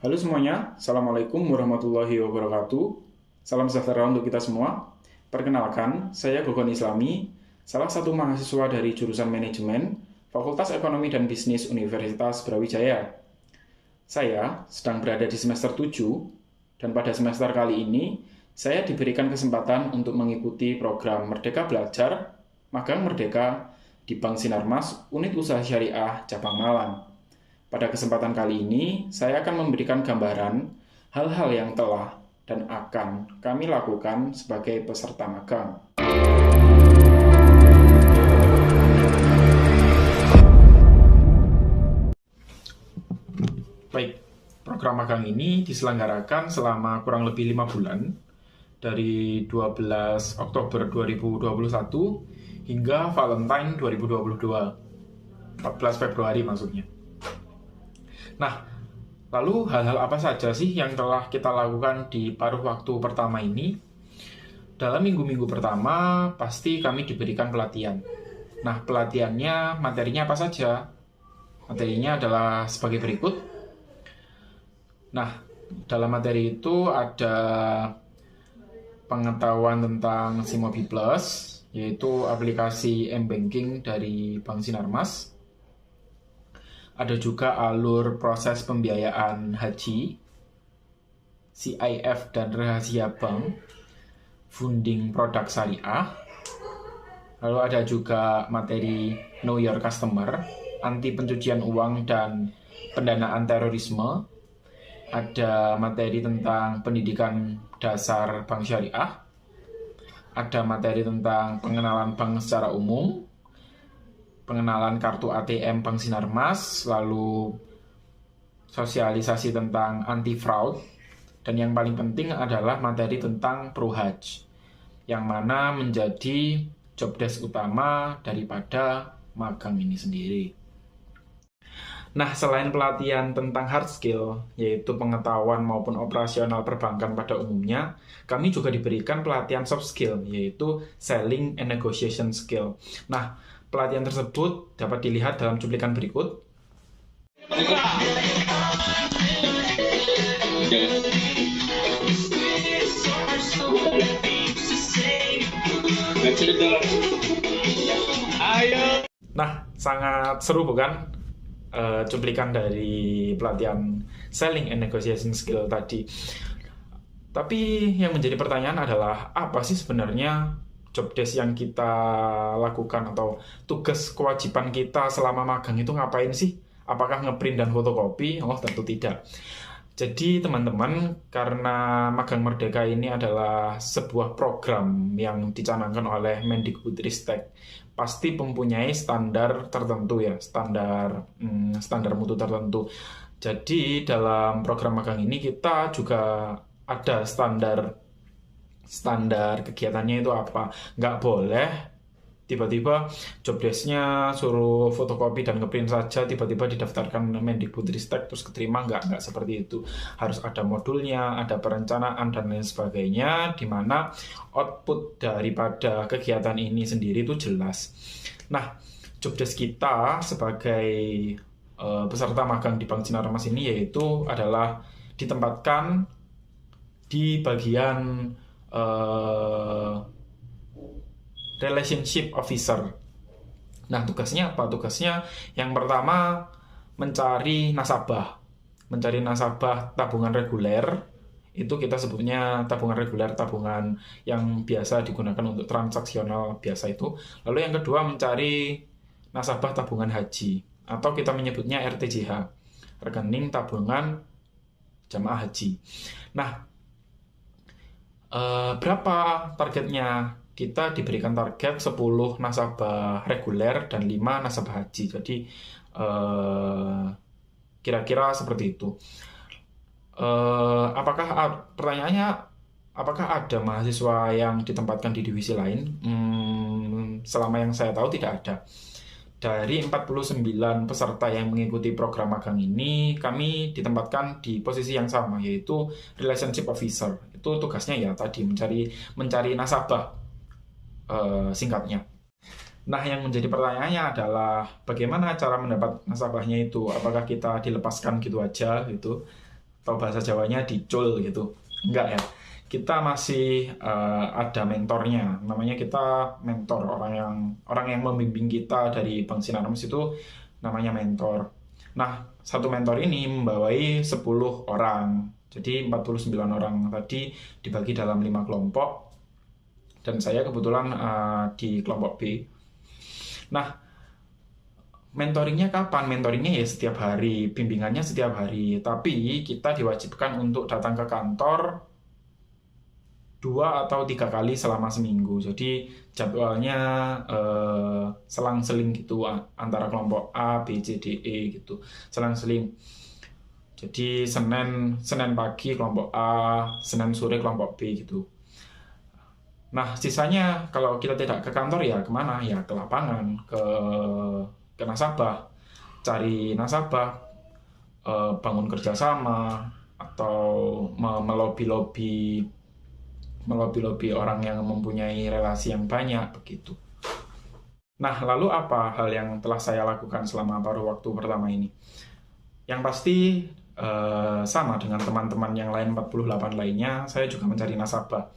Halo semuanya, Assalamualaikum warahmatullahi wabarakatuh. Salam sejahtera untuk kita semua. Perkenalkan, saya Gogon Islami, salah satu mahasiswa dari jurusan Manajemen, Fakultas Ekonomi dan Bisnis Universitas Brawijaya. Saya sedang berada di semester 7, dan pada semester kali ini, saya diberikan kesempatan untuk mengikuti program Merdeka Belajar, Magang Merdeka di Bank Sinarmas, Unit Usaha Syariah, Cabang Malang. Pada kesempatan kali ini, saya akan memberikan gambaran hal-hal yang telah dan akan kami lakukan sebagai peserta magang. Baik, program magang ini diselenggarakan selama kurang lebih 5 bulan, dari 12 Oktober 2021 hingga Valentine 2022, 14 Februari maksudnya. Nah, lalu hal-hal apa saja sih yang telah kita lakukan di paruh waktu pertama ini? Dalam minggu-minggu pertama, pasti kami diberikan pelatihan. Nah, pelatihannya, materinya apa saja? Materinya adalah sebagai berikut. Nah, dalam materi itu ada pengetahuan tentang Simobi Plus, yaitu aplikasi M-Banking dari Bank Sinarmas. Ada juga alur proses pembiayaan haji, CIF dan rahasia bank, funding produk syariah. Lalu ada juga materi Know Your Customer, anti pencucian uang dan pendanaan terorisme. Ada materi tentang pendidikan dasar bank syariah. Ada materi tentang pengenalan bank secara umum, pengenalan kartu ATM Bank Sinarmas, lalu sosialisasi tentang anti fraud, dan yang paling penting adalah materi tentang ProHaj, yang mana menjadi job desk utama daripada magang ini sendiri. Nah, selain pelatihan tentang hard skill, yaitu pengetahuan maupun operasional perbankan pada umumnya, kami juga diberikan pelatihan soft skill, yaitu selling and negotiation skill. Nah, pelatihan tersebut dapat dilihat dalam cuplikan berikut. Nah, sangat seru bukan? Cuplikan dari pelatihan selling and negotiation skill tadi. Tapi yang menjadi pertanyaan adalah, apa sih sebenarnya job desk yang kita lakukan atau tugas kewajiban kita selama magang itu ngapain sih? Apakah ngeprint dan fotokopi? Oh, tentu tidak. Jadi teman-teman, karena Magang Merdeka ini adalah sebuah program yang dicanangkan oleh Mendikbudristek, pasti mempunyai standar tertentu ya, standar mutu tertentu. Jadi dalam program magang ini kita juga ada standar kegiatannya itu apa. Nggak boleh tiba-tiba job desk-nya suruh fotokopi dan ngeprint saja, tiba-tiba didaftarkan Mendikbudristek terus keterima, nggak seperti itu. Harus ada modulnya, ada perencanaan dan lain sebagainya, di mana output daripada kegiatan ini sendiri itu jelas. Nah, job desk kita sebagai peserta magang di Bank Sinarmas ini yaitu adalah ditempatkan di bagian relationship officer. Nah, tugasnya apa? Tugasnya yang pertama mencari nasabah tabungan reguler. Itu kita sebutnya tabungan reguler, tabungan yang biasa digunakan untuk transaksional biasa itu. Lalu yang kedua mencari nasabah tabungan haji, atau kita menyebutnya RTJH, rekening tabungan jamaah haji. Nah, berapa targetnya? Kita diberikan target 10 nasabah reguler dan 5 nasabah haji. Jadi kira-kira seperti itu. Pertanyaannya, apakah ada mahasiswa yang ditempatkan di divisi lain? Selama yang saya tahu tidak ada. Dari 49 peserta yang mengikuti program magang ini, kami ditempatkan di posisi yang sama, yaitu relationship officer. Itu tugasnya ya tadi mencari nasabah, singkatnya. Nah, yang menjadi pertanyaannya adalah bagaimana cara mendapat nasabahnya itu? Apakah kita dilepaskan gitu aja gitu? atau bahasa Jawanya dicul gitu. Enggak ya. Kita masih ada mentornya. Namanya kita mentor, orang yang membimbing kita dari Bank Sinarmas itu namanya mentor. Nah, satu mentor ini membawai 10 orang. Jadi 49 orang tadi dibagi dalam 5 kelompok. Dan saya kebetulan di kelompok B. Nah, mentoringnya kapan? Mentoringnya ya setiap hari, bimbingannya setiap hari. Tapi kita diwajibkan untuk datang ke kantor 2 atau 3 kali selama seminggu. Jadi jadwalnya selang-seling gitu antara kelompok A, B, C, D, E gitu. Selang-seling. Jadi Senin pagi kelompok A, Senin sore kelompok B gitu. Nah, sisanya kalau kita tidak ke kantor ya kemana? Ya ke lapangan, ke nasabah, cari nasabah, bangun kerjasama, atau melobi-lobi orang yang mempunyai relasi yang banyak begitu. Nah, lalu apa hal yang telah saya lakukan selama paruh waktu pertama ini? Yang pasti sama dengan teman-teman yang lain 48 lainnya, saya juga mencari nasabah.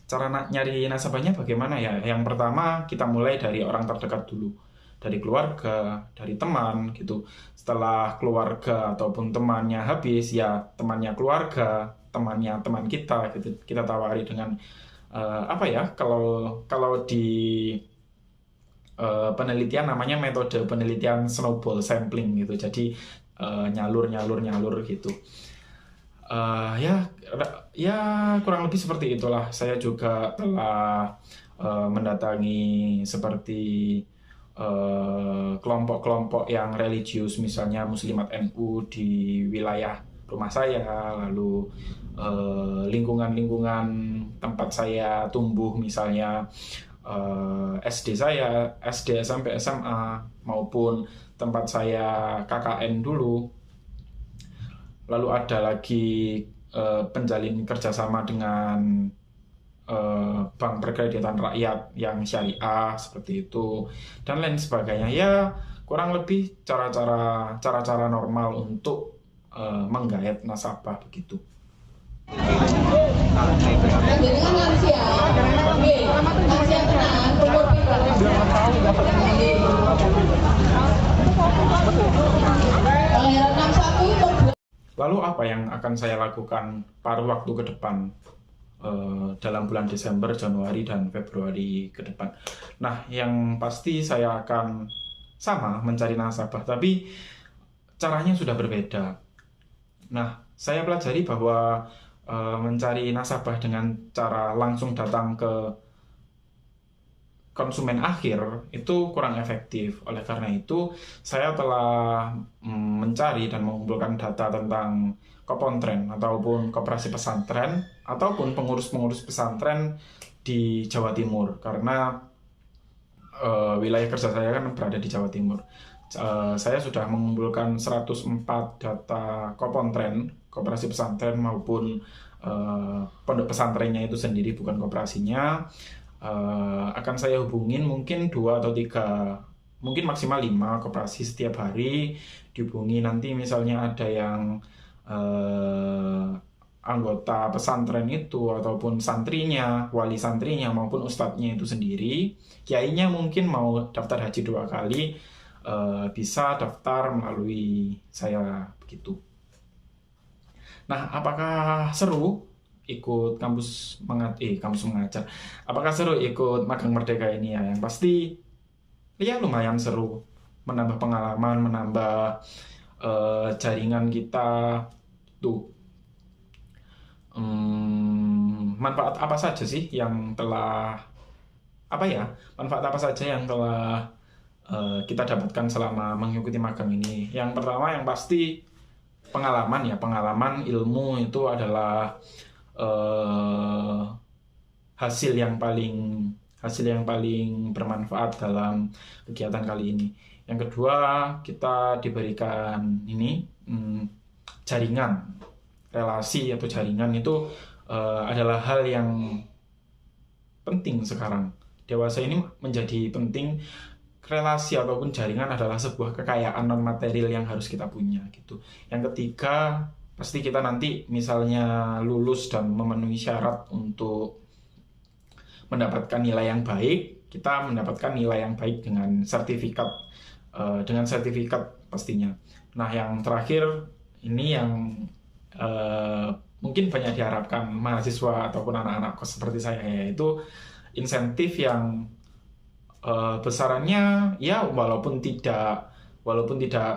Cara nyari nasabahnya bagaimana ya? Yang pertama kita mulai dari orang terdekat dulu, dari keluarga, dari teman gitu. Setelah keluarga ataupun temannya habis, ya temannya keluarga, temannya teman kita gitu. Kita tawari dengan apa ya? Kalau di penelitian namanya metode penelitian snowball sampling gitu. Jadi nyalur gitu. Ya kurang lebih seperti itulah. Saya juga telah mendatangi seperti kelompok-kelompok yang religius, misalnya Muslimat NU di wilayah rumah saya, lalu lingkungan-lingkungan tempat saya tumbuh, misalnya SD saya, SD, SMP, SMA, maupun tempat saya KKN dulu. Lalu ada lagi penjalin kerjasama dengan bank perkreditan rakyat yang syariah seperti itu dan lain sebagainya. Ya kurang lebih cara-cara normal untuk menggait nasabah begitu. Lalu apa yang akan saya lakukan paruh waktu ke depan dalam bulan Desember, Januari, dan Februari ke depan? Nah, yang pasti saya akan sama mencari nasabah, tapi caranya sudah berbeda. Nah, saya pelajari bahwa mencari nasabah dengan cara langsung datang ke konsumen akhir itu kurang efektif. Oleh karena itu, saya telah mencari dan mengumpulkan data tentang Kopontren ataupun koperasi pesantren ataupun pengurus-pengurus pesantren di Jawa Timur, karena wilayah kerja saya kan berada di Jawa Timur. Saya sudah mengumpulkan 104 data Kopontren, koperasi pesantren maupun pondok pesantrennya itu sendiri, bukan koperasinya. Akan saya hubungin mungkin 2 atau 3, mungkin maksimal 5 koperasi setiap hari. Dihubungi, nanti misalnya ada yang anggota pesantren itu ataupun santrinya, wali santrinya maupun ustadznya itu sendiri, kiainya mungkin mau daftar haji 2 kali, bisa daftar melalui saya begitu. Nah, apakah seru ikut kampus mengajar? Apakah seru ikut magang merdeka ini ya? Yang pasti ya lumayan seru, menambah pengalaman, menambah jaringan kita tuh. Manfaat apa saja sih yang telah kita dapatkan selama mengikuti magang ini? Yang pertama, yang pasti pengalaman, ilmu itu adalah hasil yang paling bermanfaat dalam kegiatan kali ini. Yang kedua, kita diberikan jaringan, relasi atau jaringan itu adalah hal yang penting sekarang. Dewasa ini menjadi penting. Relasi ataupun jaringan adalah sebuah kekayaan non material yang harus kita punya gitu. Yang ketiga, pasti kita nanti misalnya lulus dan memenuhi syarat untuk mendapatkan nilai yang baik, kita mendapatkan nilai yang baik dengan sertifikat pastinya. Nah, yang terakhir ini yang mungkin banyak diharapkan mahasiswa ataupun anak-anak kos seperti saya, yaitu insentif yang besarannya ya walaupun tidak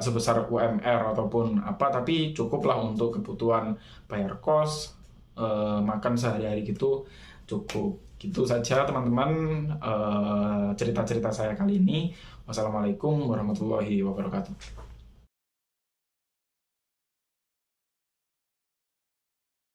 sebesar UMR ataupun apa, tapi cukuplah untuk kebutuhan bayar kos, makan sehari-hari gitu, cukup. Gitu saja teman-teman, cerita-cerita saya kali ini. Wassalamualaikum warahmatullahi wabarakatuh.